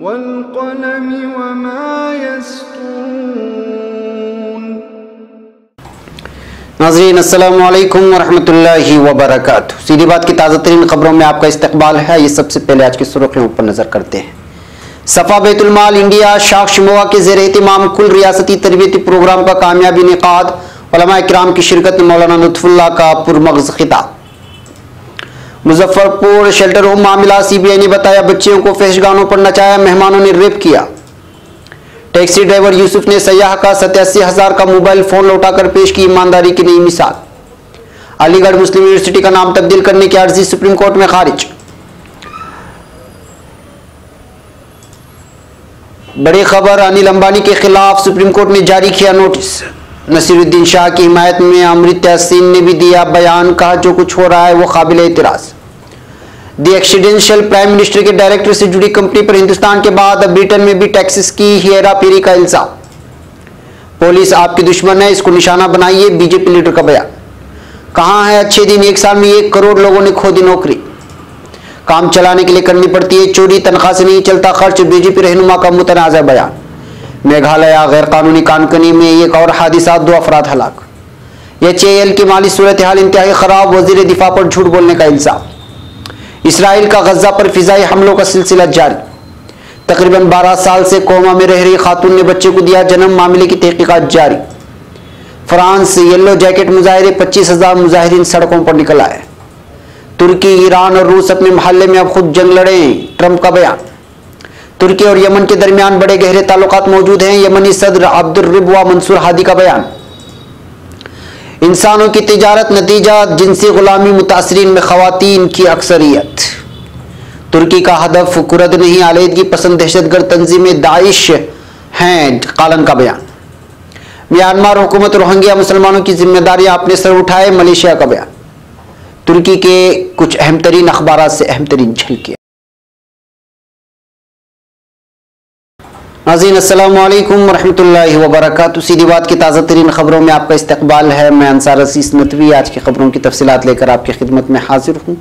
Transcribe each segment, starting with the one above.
वल्क़लमि वमा यस्तून। नाज़रीन अस्सलामु अलैकुम वरहमतुल्लाहि वबरकातुहू। सीधी बात की ताज़ा तरीन खबरों में आपका इस्तकबाल है। ये सबसे पहले आज की सुर्खियों पर नजर करते हैं। सफा बैतुल माल इंडिया शाख शिमोगा के ज़ेर एहतिमाम कुल रियासती तरबियती प्रोग्राम का कामयाबी इनेकाद, उलमाए किराम की शिरकत में मौलाना लुत्फुल्लाह का पुरमग़ज़ खिताब। मुजफ्फरपुर शेल्टर होम मामला, CBI ने बताया बच्चियों को फहशगानों पर नचाया, मेहमानों ने रेप किया। टैक्सी ड्राइवर यूसुफ ने सयाह का 87,000 का मोबाइल फोन लौटाकर पेश की ईमानदारी की नई मिसाल। अलीगढ़ मुस्लिम यूनिवर्सिटी का नाम तब्दील करने की अर्जी सुप्रीम कोर्ट में खारिज। बड़ी खबर, अनिल अंबानी के खिलाफ सुप्रीम कोर्ट ने जारी किया नोटिस। नसीरुद्दीन शाह की हिमायत में अमृता सिंह ने भी दिया बयान, कहा जो कुछ हो रहा है वो काबिल एतराज। दी एक्सीडेंशियल प्राइम मिनिस्टर के डायरेक्टर से जुड़ी कंपनी पर हिंदुस्तान के बाद अब ब्रिटेन में भी टैक्सेस की हेराफेरी का इल्जाम। पुलिस आपकी दुश्मन है, इसको निशाना बनाइए, बीजेपी लीडर का बयान। कहां है अच्छे दिन, 1 साल में 1 करोड़ लोगों ने खो दी नौकरी। काम चलाने के लिए करनी पड़ती है चोरी, तनख्वाह से नहीं चलता खर्च, बीजेपी रहनुमा का मुतनाज़ा बयान। मेघालय गैर कानूनी कानकनी में एक और हादिसा, 2 अफराद हलाक। HAL की माली सूरत हाल इंतहाई खराब, वजीर दिफा पर झूठ बोलने का इल्जाम। इसराइल का गजा पर फिजाई हमलों का सिलसिला जारी। तकरीबन 12 साल से कोमा में रह रही खातून ने बच्चे को दिया जन्म, मामले की तहकीकात जारी। फ्रांस येलो जैकेट मुजाहिरे, 25,000 मुजाहिरीन सड़कों पर निकल आए। तुर्की, ईरान और रूस अपने मोहल्ले में अब खुद जंग लड़े, ट्रंप का बयान। तुर्की और यमन के दरमियान बड़े गहरे ताल्लुकात मौजूद हैं, यमनी सदर अब्दुर्रब्बु मंसूर हादी का बयान। इंसानों की तिजारत नतीजा जिनसी गुलामी, मुतासरीन में खवातीन की अक्सरियत। तुर्की का हदफ कुर्द नहीं, आलीदगी पसंद दहशतगर्द तंजीमें दाइश हैं, कालन का बयान। म्यांमार हुकूमत रोहिंग्या मुसलमानों की जिम्मेदारियां अपने सर उठाए, मलेशिया का बयान। तुर्की के कुछ अहम तरीन अखबार से अहम तरीन झलकियां। नाज़रीन अस्सलामु अलैकुम वरहमतुल्लाहि वबरकातुहू। सीधी बात की ताज़ा तरीन खबरों में आपका इस्तकबाल है। मैं अंसार असीस नतवी आज की खबरों की तफसीलात लेकर आपकी खिदमत में हाजिर हूँ।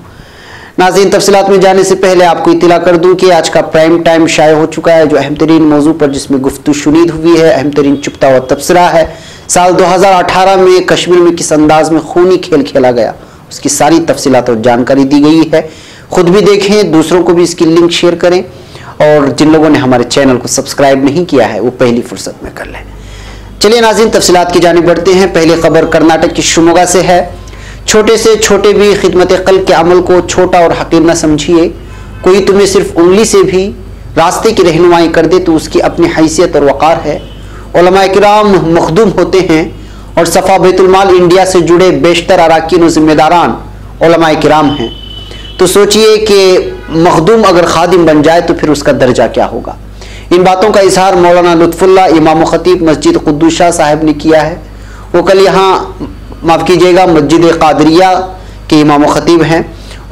नाज़रीन, तफसीलात में जाने से पहले आपको इत्तला कर दूँ कि आज का प्राइम टाइम शाये हो चुका है, जो अहम तरीन मौजू पर जिसमें गुफ्तगू शुनीद हुई है, अहम तरीन चुपता हुआ तबसरा है। साल 2018 में कश्मीर में किस अंदाज में खूनी खेल खेला गया, उसकी सारी तफसीलात और जानकारी दी गई है। खुद भी देखें, दूसरों को भी इसकी लिंक शेयर करें, और जिन लोगों ने हमारे चैनल को सब्सक्राइब नहीं किया है वो पहली फुर्सत में कर लें। चलिए नाज़रीन, तफसीलात की जानिब बढ़ते हैं। पहली खबर कर्नाटक की शिमोगा से है। छोटे से छोटे भी खिदमत कल्ब के अमल को छोटा और हकीर न समझिए। कोई तुम्हें सिर्फ उंगली से भी रास्ते की रहनुमाई कर दे तो उसकी अपनी हैसियत और वक़ार है। उलमाए किराम मखदूम होते हैं और सफ़ा बैतुल माल इंडिया से जुड़े बेशतर अराकीन और जिम्मेदारान उलमाए किराम हैं। तो सोचिए कि मखदूम अगर खादिम बन जाए तो फिर उसका दर्जा क्या होगा। इन बातों का इजहार मौलाना लुत्फुल्लाह इमाम खतीब मस्जिद कुद्दूस शाह साहब ने किया है। वो कल यहाँ माफ़ कीजिएगा मस्जिद कादरिया के इमाम खतीब हैं।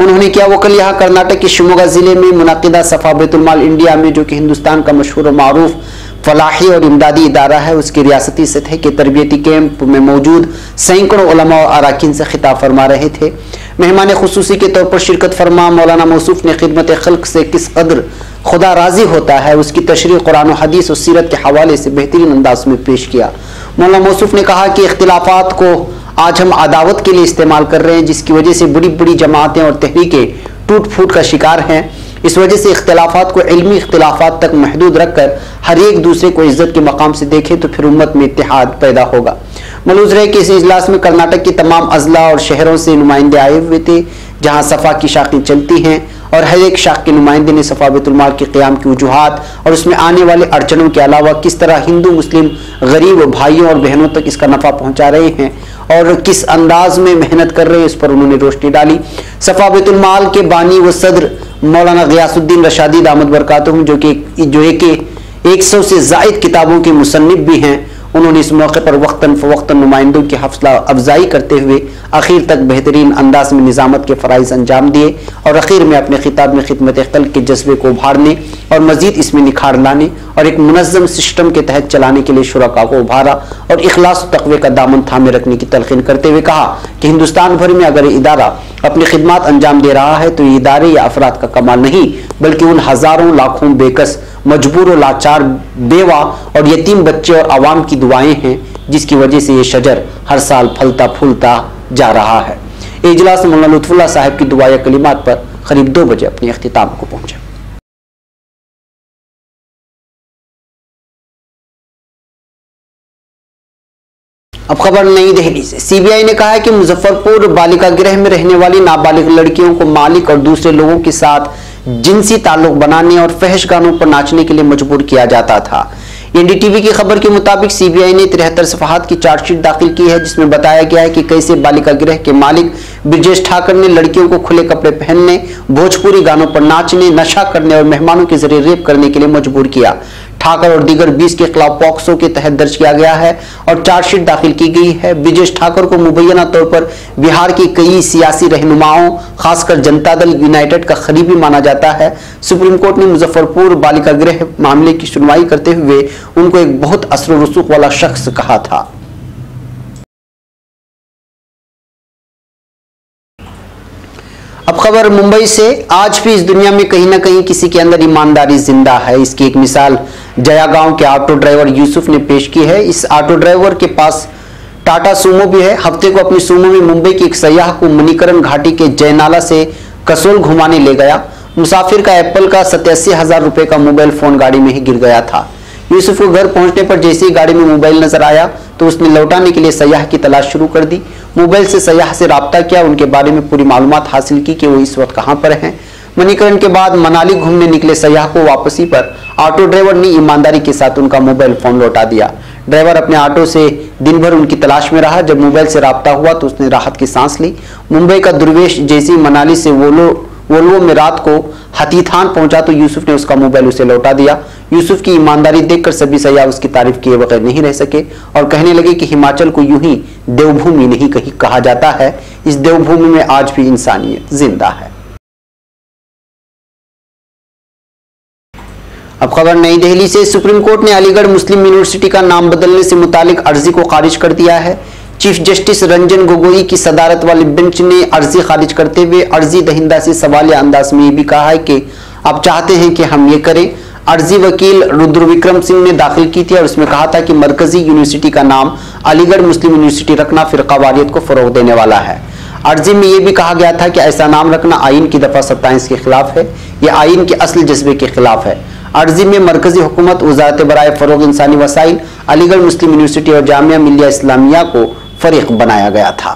उन्होंने किया वो कल यहाँ कर्नाटक के शिमोगा ज़िले में मुनाकिदा सफ़ा बैतुल माल इंडिया में, जो कि हिंदुस्तान का मशहूर और मारूफ फलाही और इमदादी इदारा है, उसकी रियासती सतह के तरबियती कैंप में मौजूद सैकड़ों उलमा और अराकीन से खिताब फरमा रहे थे। मेहमान खुसूसी के तौर पर शिरकत फरमा मौलाना मौसूफ ने खिदमत खल्क से किस कदर खुदा राजी होता है उसकी तशरीह कुरान और हदीस और सीरत के हवाले से बेहतरीन अंदाज में पेश किया। मौलाना मौसूफ ने कहा कि इख्तिलाफात को आज हम अदावत के लिए इस्तेमाल कर रहे हैं, जिसकी वजह से बड़ी बड़ी जमातें और तहरीकें टूट फूट का शिकार हैं। इस वजह से इख्तिलाफात को इल्मी इख्तिलाफात तक महदूद रखकर हर एक दूसरे को इज्जत के मकाम से देखे तो फिर उम्मत में इत्तेहाद पैदा होगा। मलूज रहे कि इस इजलास में कर्नाटक के तमाम अजला और शहरों से नुमाइंदे आए हुए थे, जहां सफ़ा की शाखें चलती हैं और हर एक शाख के नुमाइंदे ने सफ़ा बैतुल माल के क़याम की वजूहात और उसमें आने वाले अड़चनों के अलावा किस तरह हिंदू मुस्लिम गरीब भाइयों और बहनों तक इसका नफ़ा पहुँचा रहे हैं और किस अंदाज में मेहनत कर रहे हैं, इस पर उन्होंने रोशनी डाली। सफ़ा बैतुल माल के बानी व सदर मौलाना गियासुद्दीन रशादी दामद बरकातुहू, जो एक 100 से ज़ायद किताबों के मुसन्निफ भी हैं, उन्होंने इस मौके पर वक्तन फ़वक्तन नुमाइंदों की हौसला अफजाई करते हुए आखिर तक बेहतरीन अंदाज में निज़ामत के फ़राइज़ अंजाम दिए और आखिर में अपने खिताब में खिदमत खल्क़ के जज्बे को उभारने और मज़ीद इसमें निखार लाने और एक मुनज़्ज़म सिस्टम के तहत चलाने के लिए शुरका को उभारा और इखलास तक़वे का दामन थामे रखने की तलक़ीन करते हुए कहा कि हिंदुस्तान भर में अगर इदारा अपनी खिदमत अंजाम दे रहा है तो ये इदारे या अफराद का कमाल नहीं बल्कि उन हजारों लाखों बेकस, मजबूर और लाचार, बेवा और यतीम बच्चे और आवाम की दुआएं हैं जिसकी वजह से ये शजर हर साल फलता फूलता जा रहा है। इजलास मौलाना लुत्फुल्लाह साहब की दुआ या कलिमात पर करीब 2 बजे अपने इख्तिताम को पहुंचा। अब खबर नई दिल्ली से। सीबीआई ने कहा है कि मुजफ्फरपुर बालिका गृह में रहने वाली नाबालिग लड़कियों को मालिक और दूसरे लोगों के साथ जिनसी ताल्लुक बनाने और फहश गानों पर नाचने के लिए मजबूर किया जाता था। एनडीटीवी की खबर के मुताबिक सीबीआई ने 73 सफहात की चार्जशीट दाखिल की है जिसमें बताया गया है कि कैसे बालिका गृह के मालिक ब्रजेश ठाकर ने लड़कियों को खुले कपड़े पहनने, भोजपुरी गानों पर नाचने, नशा करने और मेहमानों के जरिए रेप करने के लिए मजबूर किया। ठाकर और दीगर 20 के खिलाफ पॉक्सो के तहत दर्ज किया गया है और चार्जशीट दाखिल की गई है। ब्रजेश ठाकर को मुबैना तौर पर बिहार के कई सियासी रहनुमाओं, खासकर जनता दल यूनाइटेड का करीबी माना जाता है। सुप्रीम कोर्ट ने मुजफ्फरपुर बालिका गृह मामले की सुनवाई करते हुए उनको एक बहुत असर रसूख वाला शख्स कहा था। अब खबर मुंबई से। आज भी इस दुनिया में कहीं ना कहीं किसी के अंदर ईमानदारी जिंदा है। इसकी एक मिसाल जया गांव के ऑटो ड्राइवर यूसुफ ने पेश की है। इस ऑटो ड्राइवर के पास टाटा सूमो भी है। हफ्ते को अपनी सूमो में मुंबई के एक सयाह को मणिकरण घाटी के जयनाला से कसोल घुमाने ले गया। मुसाफिर का एप्पल का 87,000 रुपए का मोबाइल फोन गाड़ी में ही गिर गया था। यूसुफ को घर पहुंचने पर जैसे ही गाड़ी में मोबाइल नजर आया तो उसने लौटाने के लिए सयाह की तलाश शुरू कर दी। मोबाइल से सयाह से राब्ता किया, उनके बारे में पूरी मालूमात हासिल की कि वो इस वक्त कहां पर हैं। मणिकरण के बाद मनाली घूमने निकले सयाह को वापसी पर ऑटो ड्राइवर ने ईमानदारी के साथ उनका मोबाइल फोन लौटा दिया। ड्राइवर अपने ऑटो से दिन भर उनकी तलाश में रहा। जब मोबाइल से राब्ता हुआ तो उसने राहत की सांस ली। मुंबई का दुर्वेश जैसे ही मनाली से वोल्वो में रात को हथीथान पहुंचा तो यूसुफ ने उसका मोबाइल उसे लौटा दिया। यूसुफ की ईमानदारी देखकर सभी सयाह उसकी तारीफ किए बगैर नहीं रह सके और कहने लगे कि हिमाचल को यूं ही देवभूमि नहीं कहीं कहा जाता है, इस देवभूमि में आज भी इंसानियत जिंदा है। अब खबर नई दिल्ली से। सुप्रीम कोर्ट ने अलीगढ़ मुस्लिम यूनिवर्सिटी का नाम बदलने से मुतालिक अर्जी को खारिज कर दिया है। चीफ जस्टिस रंजन गोगोई की सदारत वाली बेंच ने अर्जी खारिज करते हुए अर्जी दहिंदा से सवालिया अंदाज में ये भी कहा है कि आप चाहते हैं कि हम ये करें। अर्जी वकील रुद्र विक्रम सिंह ने दाखिल की थी और उसमें कहा था कि मरकजी यूनिवर्सिटी का नाम अलीगढ़ मुस्लिम यूनिवर्सिटी रखना फिरकावारियत को फरोग देने वाला है। अर्जी में यह भी कहा गया था कि ऐसा नाम रखना आइन की दफा 27 के खिलाफ है, यह आइन के असल जज्बे के खिलाफ है। अर्जी में मरकजी हुकूमत, वजारत बराए फरोग इंसानी वसाइल, अलीगढ़ मुस्लिम यूनिवर्सिटी और जामिया मिल्लिया इस्लामिया को फरीक बनाया गया था।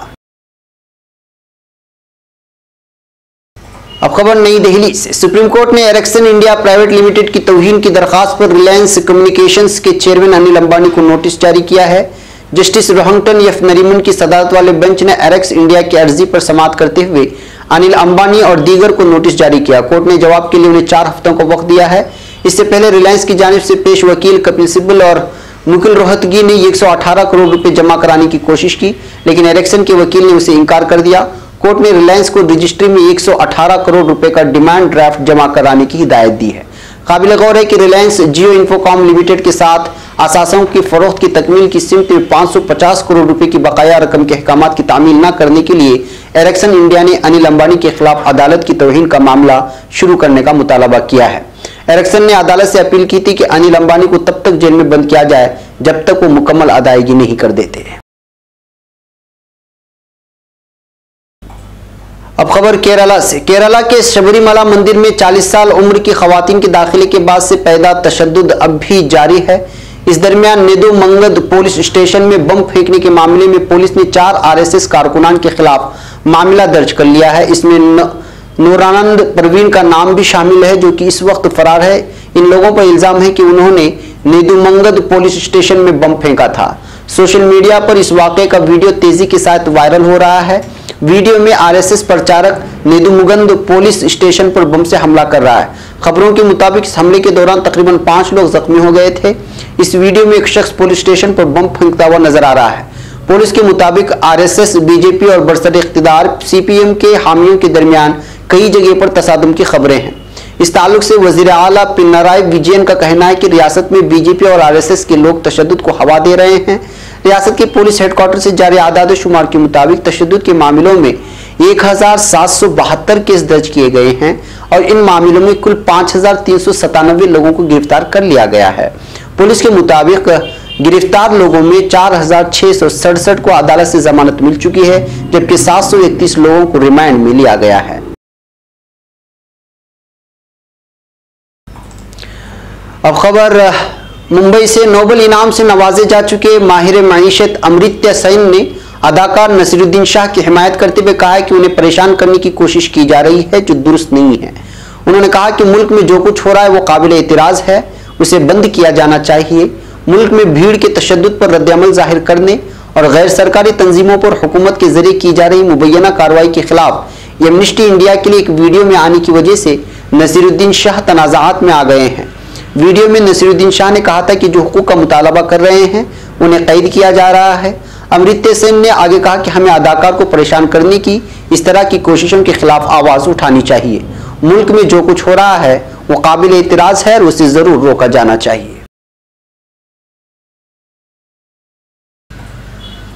अब खबर नई दिल्ली से। सुप्रीम कोर्ट ने एरिक्सन इंडिया प्राइवेट लिमिटेड की तौहीन की दरखास्त पर रिलायंस कम्युनिकेशंस के चेयरमैन अनिल अंबानी को नोटिस जारी किया है। जस्टिस रोहंगटन एफ नरीमन की सदारत वाले बेंच ने एरिक्स इंडिया की अर्जी पर समाअत करते हुए अनिल अंबानी और दीगर को नोटिस जारी किया। कोर्ट ने जवाब के लिए उन्हें 4 हफ्तों का वक्त दिया है। इससे पहले रिलायंस की जानिब से पेश वकील कपिल सिब्बल और मुकुल रोहतगी ने 118 करोड़ रुपए जमा कराने की कोशिश की, लेकिन एरिक्सन के वकील ने उसे इनकार कर दिया। कोर्ट ने रिलायंस को रजिस्ट्री में 118 करोड़ रुपए का डिमांड ड्राफ्ट जमा कराने की हिदायत दी है। काबिल गौर है कि रिलायंस जियो इन्फोकॉम लिमिटेड के साथ असासों की फरोख्त की तकमील की सिमत में 550 करोड़ रुपए की बकाया रकम के अहकामात की तामील न करने के लिए एरिक्सन इंडिया ने अनिल अंबानी के खिलाफ अदालत की तौहीन का मामला शुरू करने का मुतालबा किया है। एरिक्सन ने अदालत से अपील की थी कि अनिल अंबानी को तब तक जेल में बंद किया जाए जब तक वो मुकम्मल अदायगी नहीं कर देते। अब खबर केरला से। केरला के शबरीमला मंदिर में 40 साल उम्र की खवातीन के दाखिले के बाद से पैदा तशद्दुद अब भी जारी है। इस दरमियान नेदुमंगद पुलिस स्टेशन में बम फेंकने के मामले में पुलिस ने 4 आरएसएस कारकुनान के खिलाफ मामला दर्ज कर लिया है। इसमें नूरानंद परवीन का नाम भी शामिल है जो कि इस वक्त फरार है। इन लोगों पर इल्जाम है कि उन्होंने नेदुमंगद पुलिस स्टेशन में बम फेंका था। सोशल मीडिया पर इस वाक़े का वीडियो तेजी के साथ वायरल हो रहा है। वीडियो में आरएसएस प्रचारक नेदुमुगंद पुलिस स्टेशन पर बम से हमला कर रहा है। खबरों के मुताबिक इस हमले के दौरान तकरीबन 5 लोग जख्मी हो गए थे। इस वीडियो में एक शख्स पुलिस स्टेशन पर बम फेंकता हुआ नजर आ रहा है। पुलिस के मुताबिक आरएसएस, बीजेपी और बरसर इख्तिदार सीपीएम के हामियों के दरमियान कई जगह पर तसादुम की खबरें हैं। इस ताल्लुक से वजीर आला पिनराई विजयन का कहना है कि रियासत में बीजेपी और आरएसएस के लोग तशद्दुद को हवा दे रहे हैं। रियासत के पुलिस हेडक्वार्टर से जारी आदाद शुमार के मुताबिक तशद्दुद के मामलों में 1772 केस दर्ज किए गए हैं और इन मामलों में कुल 5397 लोगों को गिरफ्तार कर लिया गया है। पुलिस के मुताबिक गिरफ्तार लोगों में 4667 को अदालत से जमानत मिल चुकी है, जबकि 731 लोगों को रिमांड में लिया गया है। अब खबर मुंबई से। नोबेल इनाम से नवाजे जा चुके माहिर मईशत अमर्त्य सेन ने अदाकार नसीरुद्दीन शाह की हिमायत करते हुए कहा है कि उन्हें परेशान करने की कोशिश की जा रही है जो दुरुस्त नहीं है। उन्होंने कहा कि मुल्क में जो कुछ हो रहा है वो काबिल एतराज है, उसे बंद किया जाना चाहिए। मुल्क में भीड़ के तशद्दुद पर रद्दअमल जाहिर करने और गैर सरकारी तंजीमों पर हुकूमत के जरिए की जा रही मुबैना कार्रवाई के खिलाफ एमनेस्टी इंडिया के लिए एक वीडियो में आने की वजह से नसीरुद्दीन शाह तनाज़ात में आ गए हैं। वीडियो में नसीरुद्दीन शाह ने कहा था कि जो हुकूक का मुतालबा कर रहे हैं उन्हें कैद किया जा रहा है। अमर्त्य सेन ने आगे कहा कि हमें अदाकार को परेशान करने की इस तरह की कोशिशों के खिलाफ आवाज उठानी चाहिए। मुल्क में जो कुछ हो रहा है वो काबिल एतराज है और उसे जरूर रोका जाना चाहिए।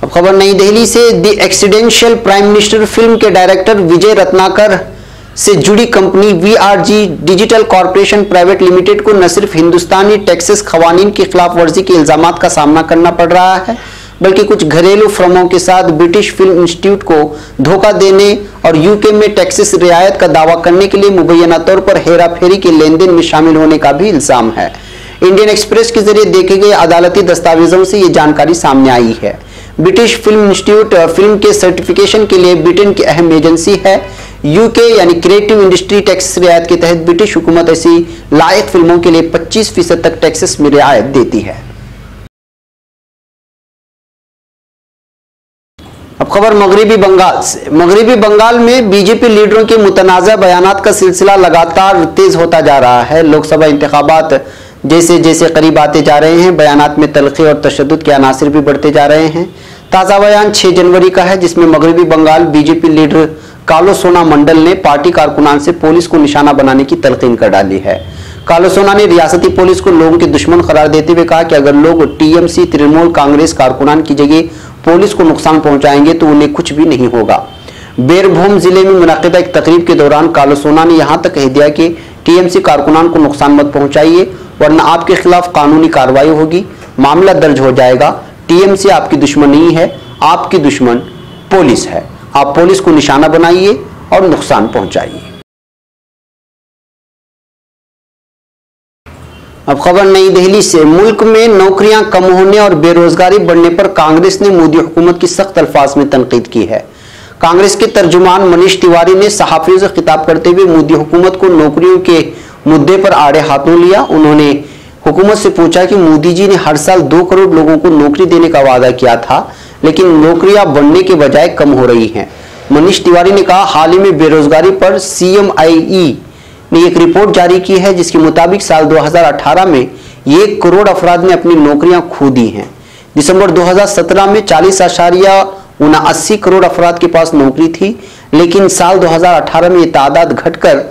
अब खबर नई दिल्ली से। The accidental prime minister film के डायरेक्टर विजय रत्नाकर से जुड़ी company VRG digital corporation private limited को न सिर्फ हिंदुस्तानी टैक्सेस कवानीन की खिलाफ वर्जी के इल्जामात का सामना करना पड़ रहा है, बल्कि कुछ घरेलू फर्मों के साथ ब्रिटिश फिल्म इंस्टीट्यूट को धोखा देने और यूके में टैक्सेस रियायत का दावा करने के लिए मुबैना तौर पर हेरा फेरी के लेन देन में शामिल होने का भी इल्जाम है। इंडियन एक्सप्रेस के जरिए देखे गए अदालती दस्तावेजों से ये जानकारी सामने आई है। ब्रिटिश फिल्म इंस्टीट्यूट फिल्म के सर्टिफिकेशन के लिए ब्रिटेन की अहम एजेंसी है। यूके यानी क्रिएटिव इंडस्ट्री टैक्स रियायत के तहत ब्रिटिश हुकूमत ऐसी लायक फिल्मों के लिए 25% तक टैक्सेस में रियायत देती है। अब खबर मगरिबी बंगाल से। मगरिबी बंगाल में बीजेपी लीडरों के मुतनाज़ा बयानात का सिलसिला लगातार तेज होता जा रहा है। लोकसभा इंतखाबात जैसे जैसे करीब आते जा रहे हैं, बयानात में तलखी और तशद्दुद के अनासिर भी बढ़ते जा रहे हैं। ताज़ा बयान 6 जनवरी का है, जिसमें मगरिबी बंगाल बीजेपी लीडर कालोसोना मंडल ने पार्टी कारकुनान से पुलिस को निशाना बनाने की तलकीन कर डाली है। कालोसोना ने रियासती पुलिस को लोगों के दुश्मन करार देते हुए कहा कि अगर लोग टीएमसी तृणमूल कांग्रेस कारकुनान की जगह पुलिस को नुकसान पहुंचाएंगे तो उन्हें कुछ भी नहीं होगा। बेरभूम जिले में मुनक़िदा एक तकरीब के दौरान कालोसोना ने यहां तक कह दिया कि टीएमसी कारकुनान को नुकसान मत पहुंचाइए वरना आपके खिलाफ कानूनी कार्रवाई होगी, मामला दर्ज हो जाएगा। टीएमसी आपकी दुश्मन नहीं है, आपकी दुश्मन पुलिस है। आप पुलिस को निशाना बनाइए और नुकसान पहुंचाइए। अब खबर नई दिल्ली से। मुल्क में नौकरियां कम होने और बेरोजगारी बढ़ने पर कांग्रेस ने मोदी हुकूमत की सख्त अल्फाज में तनकीद की है। कांग्रेस के तर्जुमान मनीष तिवारी ने सहाफियों से खिताब करते हुए मोदी हुकूमत को नौकरियों के मुद्दे पर आड़े हाथों लिया। उन्होंने हुकूमत से पूछा कि मोदी जी ने हर साल 2 करोड़ लोगों को नौकरी देने का वादा किया था, लेकिन नौकरियां बढ़ने के बजाय कम हो रही हैं। मनीष तिवारी ने कहा, हाल ही में बेरोजगारी पर CMIE ने एक रिपोर्ट जारी की है, जिसके मुताबिक साल 2018 में 1 करोड़ अफराद ने अपनी नौकरियां खो दी हैं। दिसंबर 2017 में 40.79 करोड़ अफराद के पास नौकरी थी, लेकिन साल 2018 में ये तादाद घटकर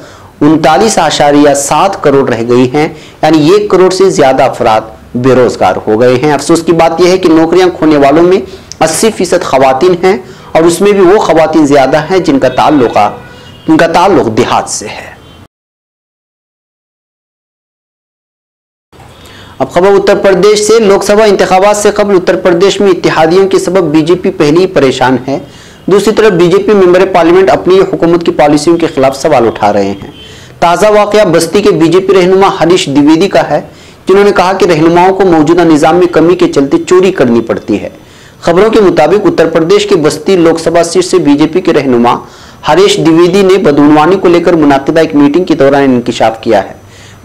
39.7 करोड़ रह गई हैं, यानी 1 करोड़ से ज्यादा अफराद बेरोजगार हो गए हैं। अफसोस की बात यह है कि नौकरियां खोने वालों में 80% खवातीन हैं और उसमें भी वो खवातीन ज्यादा हैं जिनका ताल्लुक देहात से है। अब खबर उत्तर प्रदेश से। लोकसभा इंतखाबात से कबल उत्तर प्रदेश में इत्तेहादियों के सबब बीजेपी पहले ही परेशान है। दूसरी तरफ बीजेपी मेंबर पार्लियामेंट अपनी हुकूमत की पॉलिसियों के खिलाफ सवाल उठा रहे हैं। ताज़ा वाकया बस्ती के बीजेपी रहनुमा हरीश द्विवेदी का है, जिन्होंने कहा कि रहनुमाओं को मौजूदा निजाम में कमी के चलते चोरी करनी पड़ती है। खबरों के मुताबिक उत्तर प्रदेश के बस्ती लोकसभा सीट से बीजेपी के रहनुमा हरीश द्विवेदी ने बदउनवानी को लेकर मुनाकिदा एक मीटिंग के दौरान इंकिशाफ किया है।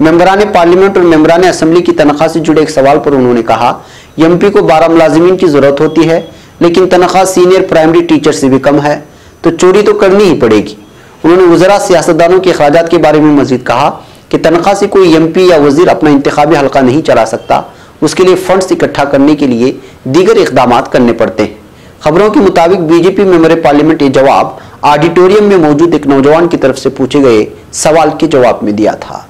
मेंबरान पार्लियामेंट और मेंबरान असेंबली की तनख्वाह से जुड़े एक सवाल पर उन्होंने कहा, एमपी को 12 मुलाजिमीन की जरूरत होती है, लेकिन तनख्वाह सीनियर प्राइमरी टीचर से भी कम है, तो चोरी तो करनी ही पड़ेगी। उन्होंने वज़रा सियासतदानों के अखराजात के बारे में मजीद कहा कि तनख्वाह से कोई एमपी या वजीर अपना इंतखाबी हल्का नहीं चला सकता, उसके लिए फंड्स इकट्ठा करने के लिए दीगर इकदाम करने पड़ते हैं। खबरों के मुताबिक बीजेपी मेंबर पार्लियामेंट ये जवाब ऑडिटोरियम में मौजूद एक नौजवान की तरफ से पूछे गए सवाल के जवाब में दिया था।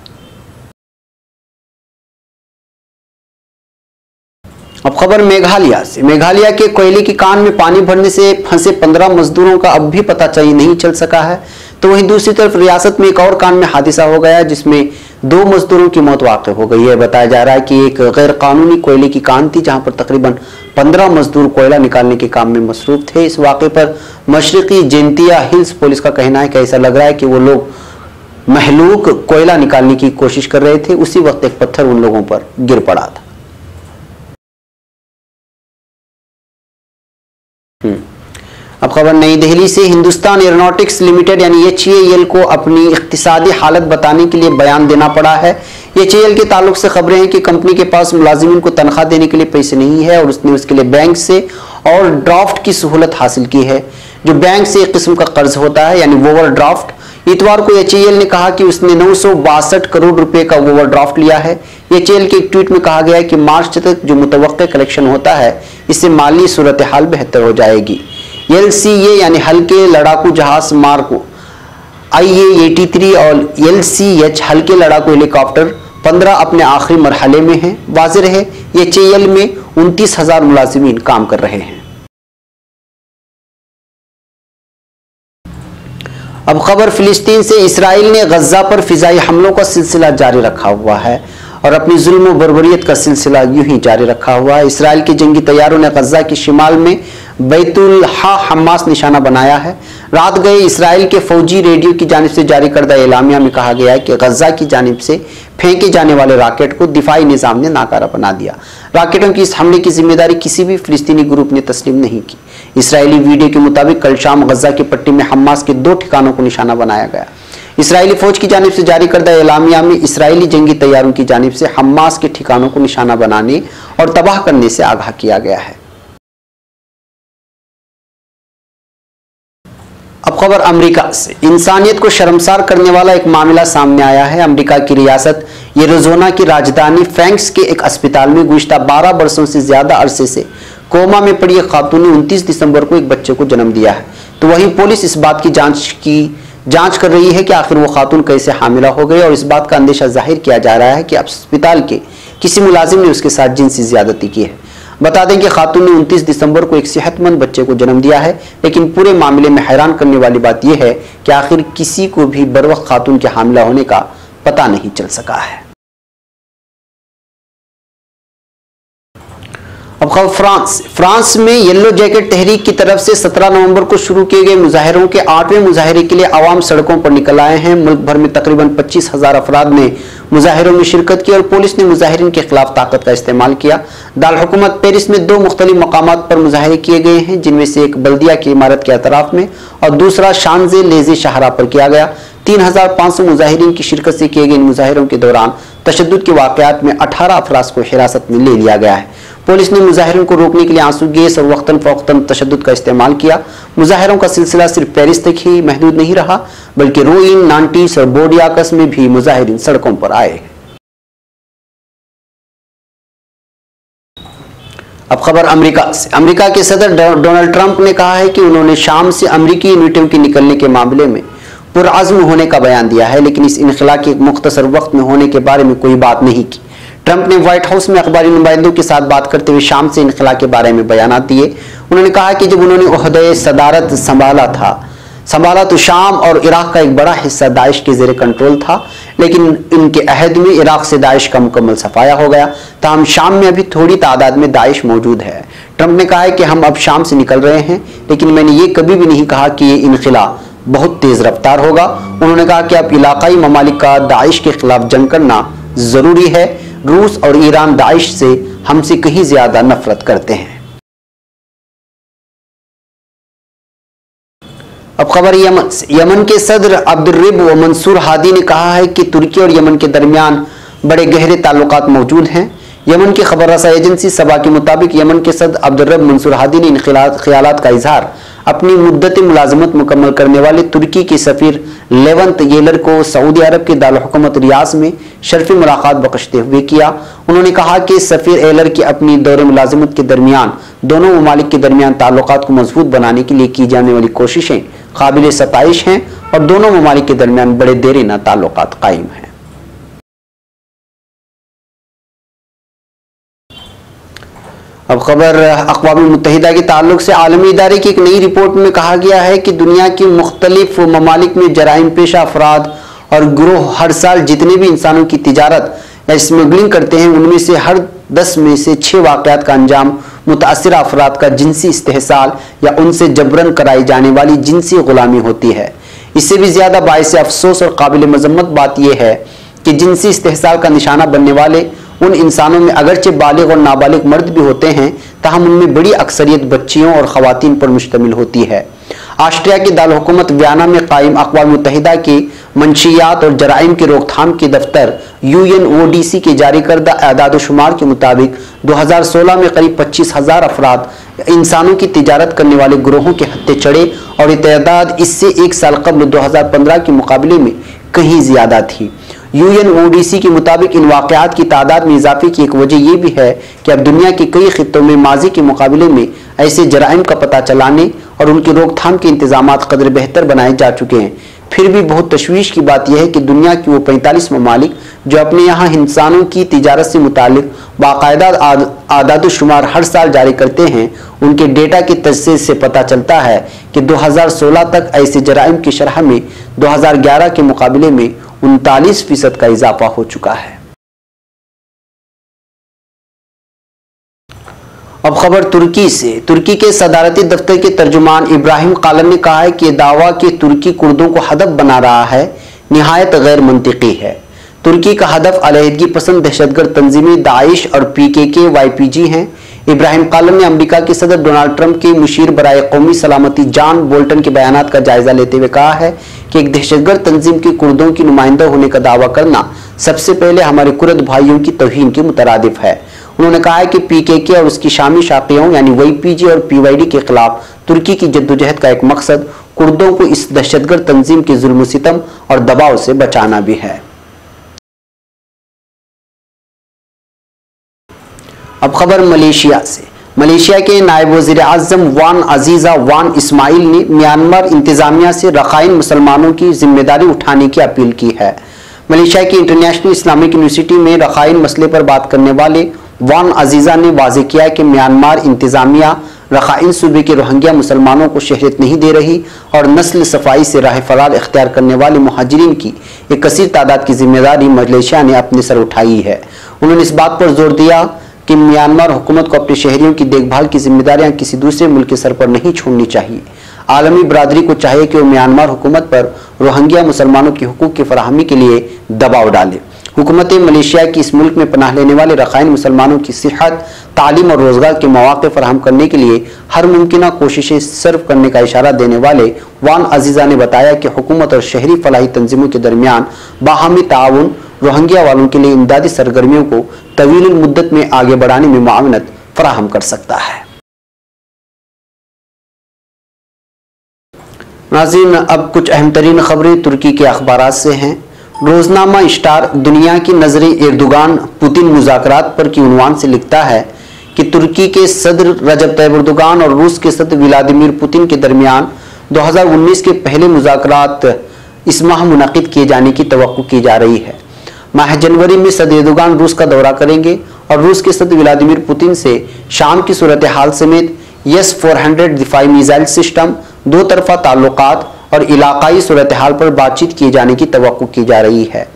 अब खबर मेघालय से। मेघालय के कोयले की कान में पानी भरने से फंसे 15 मजदूरों का अब भी पता नहीं चल सका है। तो वहीं दूसरी तरफ रियासत में एक और कान में हादसा हो गया जिसमें 2 मजदूरों की मौत वाक़ई हो गई है। बताया जा रहा है कि एक गैर कानूनी कोयले की कान थी जहां पर तकरीबन 15 मजदूर कोयला निकालने के काम में मसरूफ थे। इस वाक़े पर मशरकी जेंतिया हिल्स पुलिस का कहना है कि ऐसा लग रहा है कि वो लोग महलूक कोयला निकालने की कोशिश कर रहे थे, उसी वक्त एक पत्थर उन लोगों पर गिर पड़ा था। अब खबर नई दिल्ली से। हिंदुस्तान एरोनॉटिक्स लिमिटेड यानी HAL को अपनी इक्तिसादी हालत बताने के लिए बयान देना पड़ा है। HAL के ताल्लुक से खबरें हैं कि कंपनी के पास मुलाजिमीन को तनख्वाह देने के लिए पैसे नहीं है और उसने उसके लिए बैंक से और ड्राफ्ट की सहूलत हासिल की है, जो बैंक से एक किस्म का कर्ज होता है यानी ओवरड्राफ्ट। इतवार को HAL ने कहा कि उसने 962 करोड़ रुपए का ओवरड्राफ्ट लिया है। HAL के एक ट्वीट में कहा गया है कि मार्च तक जो मुतवक्के कलेक्शन होता है इससे माली सूरत हाल बेहतर हो जाएगी। LCA यानी हल्के लड़ाकू जहाज मार्क IA-83 और LCH हल्के लड़ाकू हेलीकॉप्टर 15 अपने आखिरी मरहले में हैं। वाज़ेह रहे HAL में 29,000 मुलाजिमीन काम कर रहे हैं। अब खबर फिलिस्तीन से। इसराइल ने गजा पर फिजाई हमलों का सिलसिला जारी रखा हुआ है और अपनी जुल्म व बर्बरियत का सिलसिला यूं ही जारी रखा हुआ है। इसराइल के जंगी तैयारों ने गजा के शिमाल में बैतुल हम्मास निशाना बनाया है। रात गए इसराइल के फौजी रेडियो की जानिब से जारी करदा एलामिया में कहा गया है कि गजा की जानिब से फेंके जाने वाले रॉकेट को दिफाई निज़ाम ने नाकारा बना दिया। रॉकेटों की इस हमले की जिम्मेदारी किसी भी फिलिस्तीनी ग्रुप ने तस्लीम नहीं की। इसराइली वीडियो के मुताबिक कल शाम गजा की पट्टी में हम्मास के 2 ठिकानों को निशाना बनाया गया। इसराइली फौज की जानिब से जारी करदा एलामिया में इसराइली जंगी तैयारों की जानिब से हम्मास के ठिकानों को निशाना बनाने और तबाह करने से आगाह किया गया है। अब खबर अमेरिका से। इंसानियत को शर्मसार करने वाला एक मामला सामने आया है। अमेरिका की रियासत एरिज़ोना की राजधानी फेनिक्स के एक अस्पताल में गुज़िश्ता 12 बरसों से ज्यादा अरसे से कोमा में पड़ी एक खातून ने 29 दिसंबर को एक बच्चे को जन्म दिया है। तो वहीं पुलिस इस बात की जांच कर रही है कि आखिर वो खातून कैसे हामिला हो गई और इस बात का अंदेशा जाहिर किया जा रहा है कि अस्पताल के किसी मुलाजिम ने उसके साथ जिनसी ज्यादती की है। बता दें कि खातून ने 29 दिसंबर को एक सेहतमंद बच्चे को जन्म दिया है, लेकिन पूरे मामले में हैरान करने वाली बात यह है कि आखिर किसी को भी बरवक्त खातून के हामिला होने का पता नहीं चल सका है। अब खबर फ्रांस में येलो जैकेट तहरीक की तरफ से 17 नवंबर को शुरू किए गए मुजाहिरों के 8वें मुजाहिरे के लिए आवाम सड़कों पर निकल आए हैं। मुल्क भर में तकरीबन 25,000 अफराद ने मुजाहिरों में शिरकत की और पुलिस ने मुजाहिरीन के खिलाफ ताकत का इस्तेमाल किया। दारुल हुकूमत पेरिस में 2 मुख्तलिफ मकामात पर मुजाहिरे किए गए हैं, जिनमें से एक बल्दिया की इमारत के अतराफ में और दूसरा शांजे लेजे शाहरा पर किया गया। 3,500 मुजाहिरीन की शिरकत से किए गए इन मुजाहिरों के दौरान तशद्दुद के वाक़यात में 18 अफराद को हिरासत में ले लिया गया है। पुलिस ने मुजाहिरों को रोकने के लिए आंसू गैस और वक्तन फवक्तन तशद्दुद का इस्तेमाल किया। मुजाहिरों का सिलसिला सिर्फ पेरिस तक ही महदूद नहीं रहा, बल्कि रोइन, नांटीस और बोर्डियाकस में भी मुजाहिरीन सड़कों पर आए। अब खबर अमेरिका से। अमेरिका के सदर डोनाल्ड ट्रंप ने कहा है कि उन्होंने शाम से अमेरिकी यूनिटों के निकलने के मामले में पुरअज़्म होने का बयान दिया है, लेकिन इस इनखला के एक मुख्तसर वक्त में होने के बारे में कोई बात नहीं की। ट्रंप ने व्हाइट हाउस में अखबारी नुमाइंदों के साथ बात करते हुए शाम से इनखला के बारे में बयान दिए। उन्होंने कहा कि जब उन्होंने ओहदे सदारत संभाला तो शाम और इराक का एक बड़ा हिस्सा दाइश के जेर कंट्रोल था, लेकिन इनके अहद में इराक से दाइश का मुकम्मल सफाया हो गया। ताहम शाम में अभी थोड़ी तादाद में दाइश मौजूद है। ट्रंप ने कहा है कि हम अब शाम से निकल रहे हैं, लेकिन मैंने ये कभी भी नहीं कहा कि ये इनखला बहुत तेज रफ्तार होगा। उन्होंने कहा कि अब इलाकाई ममालिक का दाइश के खिलाफ जंग करना जरूरी है। रूस और ईरान दाइश से हमसे कहीं ज्यादा नफरत करते हैं। अब खबर यमन से। यमन के सदर अब्दुर्रब व मंसूर हादी ने कहा है कि तुर्की और यमन के दरमियान बड़े गहरे ताल्लुकात मौजूद हैं। यमन की खबर रसा एजेंसी सबा के मुताबिक यमन के सदर अब्दुर्रब मंसूर हादी ने इन ख्यालात का इजहार अपनी मुद्दत मुलाजमत मुकम्मल करने वाले तुर्की के सफीर लेवंत येलर को सऊदी अरब के दारुल हुकूमत रियाज में शर्फी मुलाकात बख्शते हुए किया। उन्होंने कहा कि सफीर एलर की अपनी दौरे मुलाजमत के दरमियान दोनों ममालिक के दरमियान ताल्लुकात को मजबूत बनाने के लिए की जाने वाली कोशिशें काबिल सताइश हैं और दोनों ममालिक के दरमियान बड़े देरीना ताल्लुकात कायम हैं। अब खबर अक़वाम मुत्तहिदा के ताल्लुक से आलमी इदारे की एक नई रिपोर्ट में कहा गया है कि दुनिया के मुख्तलिफ ममालिक में जराइम पेशा अफराद और गिरोह हर साल जितने भी इंसानों की तिजारत या स्मगलिंग करते हैं उनमें से हर 10 में से 6 वाक़यात का अंजाम मुतासिर अफराद का जिनसी इस्तेहसाल या उनसे जबरन कराई जाने वाली जिनसी गुलामी होती है। इससे भी ज़्यादा बाइस अफसोस और काबिल मजम्मत बात यह है कि जिनसी इस्तेहसाल का निशाना बनने वाले उन इंसानों में अगरचे बालिग और नाबालिग मर्द भी होते हैं, ताहम उनमें बड़ी अक्सरियत बच्चियों और ख़वातीन पर मुश्तमिल होती है। ऑस्ट्रिया की दारुल-हुकूमत वियना में कायम अक़वाम मुत्तहिदा के मंशियात और जराइम की रोकथाम के दफ्तर UNODC के जारी करदा आदाद-ओ-शुमार के मुताबिक 2016 में करीब 25,000 अफराद इंसानों की तिजारत करने वाले गिरोहों के हत्थे चढ़े और ये तादाद इससे एक साल कबल 2015 के मुकाबले में कहीं ज़्यादा थी। UNODC के मुताबिक इन वाक़यात की तादाद में इजाफे की एक वजह यह भी है कि अब दुनिया के कई खित्तों में माजी के मुकाबले में ऐसे जराइम का पता चलाने और उनकी रोकथाम के इंतजामात कदर बेहतर बनाए जा चुके हैं। फिर भी बहुत तशवीश की बात यह है कि दुनिया के वो 45 ममालिक जो अपने यहाँ इंसानों की तिजारत से मुतालिक बाकायदा आदाद-ओ-शुमार हर साल जारी करते हैं, उनके डेटा के तजज़िये से पता चलता है कि 2016 तक ऐसे जराइम की शरह में 2011 के मुकाबले में 39% का इजाफा हो चुका है। अब खबर तुर्की से। तुर्की के सदारती दफ्तर के तर्जुमान इब्राहिम कालन ने कहा है कि यह दावा कि तुर्की कुर्दों को हदफ बना रहा है निहायत गैर मंतिकी है। तुर्की का हदफ अलहदगी पसंद दहशतगर्द तंजीमें दाइश और PKK YPG हैं। इब्राहिम कालन ने अमेरिका के सदर डोनाल्ड ट्रंप के मुशीर बराए कौमी सलामती जॉन बोल्टन के बयानात का जायजा लेते हुए कहा है कि एक दहशतगर्द तंजीम के कुर्दों की नुमाइंदा होने का दावा करना सबसे पहले हमारे कुर्द भाइयों की तौहीन के मुतरादिफ है। उन्होंने कहा है कि PKK और उसकी शामी शाखियों यानी YPG और PYD के खिलाफ तुर्की की जद्दोजहद का एक मकसद कुर्दों को इस दहशतगर्द तंजीम के जुल्म सितम और दबाव से बचाना भी है। अब खबर मलेशिया से। मलेशिया के नायब वज़ीर आज़म वान अजीज़ा वान इस्माइल ने म्यांमार इंतज़ामिया से रखाइन मुसलमानों की जिम्मेदारी उठाने की अपील की है। मलेशिया की इंटरनेशनल इस्लामिक यूनिवर्सिटी में रखाइन मसले पर बात करने वाले वान अजीज़ा ने वाज़ेह किया कि म्यांमार इंतज़ामिया रखाइन सूबे के रोहिंग्या मुसलमानों को शहरियत नहीं दे रही और नस्ल सफाई से राह फरार इख्तियार करने वाले मुहाजिरीन की एक कसीर तादाद की जिम्मेदारी मलेशिया ने अपने सर उठाई है। उन्होंने इस बात पर जोर दिया कि म्यांमार हुकूमत को अपने शहरियों की देखभाल की जिम्मेदारियां किसी दूसरे मुल्क के सर पर नहीं छोड़नी चाहिए। आलमी बरादरी को चाहिए कि वो म्यांमार हुकूमत पर रोहिंग्या मुसलमानों की हुकूक की फराहमी के लिए दबाव डाले। हुकूमत मलेशिया की इस मुल्क में पनाह लेने वाले रखाइन मुसलमानों की सेहत, तालीम और रोजगार के मौके फराहम करने के लिए हर मुमकिन कोशिशें सर्व करने का इशारा देने वाले वान अजीज़ा ने बताया कि हुकूमत और शहरी फलाही तंजीमों के दरमियान बाहमी ताउन रोहिंग्या वालों के लिए इमदादी सरगर्मियों को तवील मुद्दत में आगे बढ़ाने में मुआवनत फराहम कर सकता है। नाज़रीन, अब कुछ अहम तरीन खबरें तुर्की के अखबारात से हैं। रोजनामा स्टार दुनिया की नजरें एर्दोगान पुतिन मुज़ाकरात पर की उन्वान से लिखता है कि तुर्की के सदर रजब तैयब एर्दोगान और रूस के सदर व्लादिमीर पुतिन के दरमियान 2019 के पहले मुज़ाकरात इस माह मुनक़िद किए जाने की तवक्को की जा रही है। माह जनवरी में सदर एर्दोगान रूस का दौरा करेंगे और रूस के सदर व्लादिमीर पुतिन से शाम की सूरत हाल समेत S-400 दिफाई मिसाइल सिस्टम, दो तरफा ताल्लुकात और इलाकाई सूरत हाल पर बातचीत किए जाने की तवक्को की जा रही है।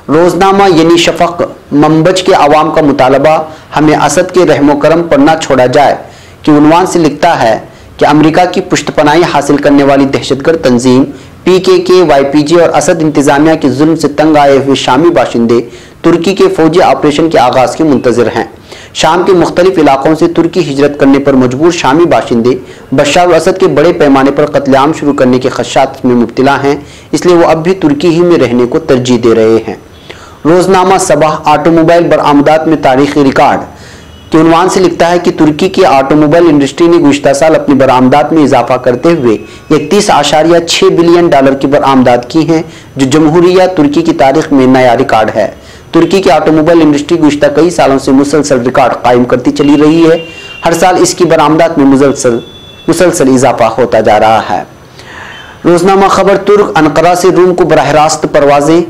रोजनामा यानी शफक मंबज के अवाम का मुतालबा हमें असद के रहमो करम पर न छोड़ा जाए कि उन्वान से लिखता है कि अमेरिका की पुष्टपनाही हासिल करने वाली दहशतगर्द तंजीम PKK, YPG और असद इंतजामिया के जुल्म से तंग आए हुए शामी बाशिंदे तुर्की के फौजी ऑपरेशन के आगाज के मुंतजर हैं। शाम के मुख्तलिफ इलाकों से तुर्की हिजरत करने पर मजबूर शामी बाशिंदे बशार असद के बड़े पैमाने पर कत्लेआम शुरू करने के खदशात में मुब्तला हैं, इसलिए वो अब भी तुर्की ही में रहने को तरजीह दे रहे हैं। रोजनामा सबह ऑटोमोबाइल बरामदात में तारीखी रिकॉर्ड के उन्वान से लिखता है कि तुर्की की ऑटोमोबाइल इंडस्ट्री ने गुज़िश्ता साल अपनी बरामदात में इजाफा करते हुए 31.6 बिलियन डॉलर की बरामदात की हैं, जो जमहूरिया तुर्की की तारीख में नया रिकॉर्ड है। तुर्की की ऑटोमोबाइल इंडस्ट्री गुज़िश्ता कई सालों से मुसलसल रिकॉर्ड कायम करती चली रही है। हर साल इसकी बरामदात में मुसलसल इजाफा होता जा रहा है। रोजनामा खबर तुर्क अनकरा से रूम को बराह रास्त परवाजें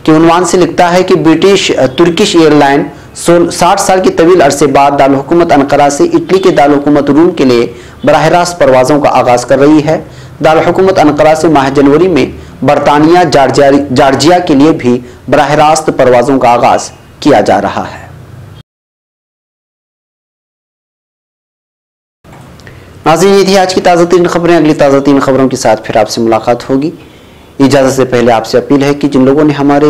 के उन्वान से लिखता है कि ब्रिटिश तुर्किश एयरलाइन 60 साल की तवील अरसे बाद दारुल-हुकूमत अन्कारा से इटली के दारुल-हुकूमत रोम के लिए बराह रास्त परवाज़ों का आगाज़ कर रही है। दारुल-हुकूमत अन्कारा से माह जनवरी में बरतानिया जॉर्जिया के लिए भी बराह रास्त परवाज़ों का आगाज़ किया जा रहा है। नाज़रीन, ये थी आज की ताज़ा तरीन खबरें। अगली ताज़ा तरीन खबरों के साथ फिर आपसे मुलाकात होगी। इजाज़त से पहले आपसे अपील है कि जिन लोगों ने हमारे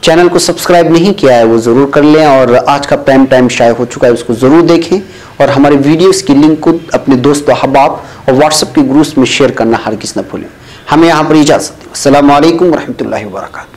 चैनल को सब्सक्राइब नहीं किया है वो ज़रूर कर लें, और आज का प्राइम टाइम शाये हो चुका है, उसको ज़रूर देखें, और हमारे वीडियोस की लिंक को अपने दोस्तों, अहबाब और व्हाट्सएप के ग्रुप्स में शेयर करना हरगिज़ न भूलें। हमें यहाँ पर इजाज़त दें। अस्सलामु अलैकुम रहमतुल्लाहि व बरकातुहू।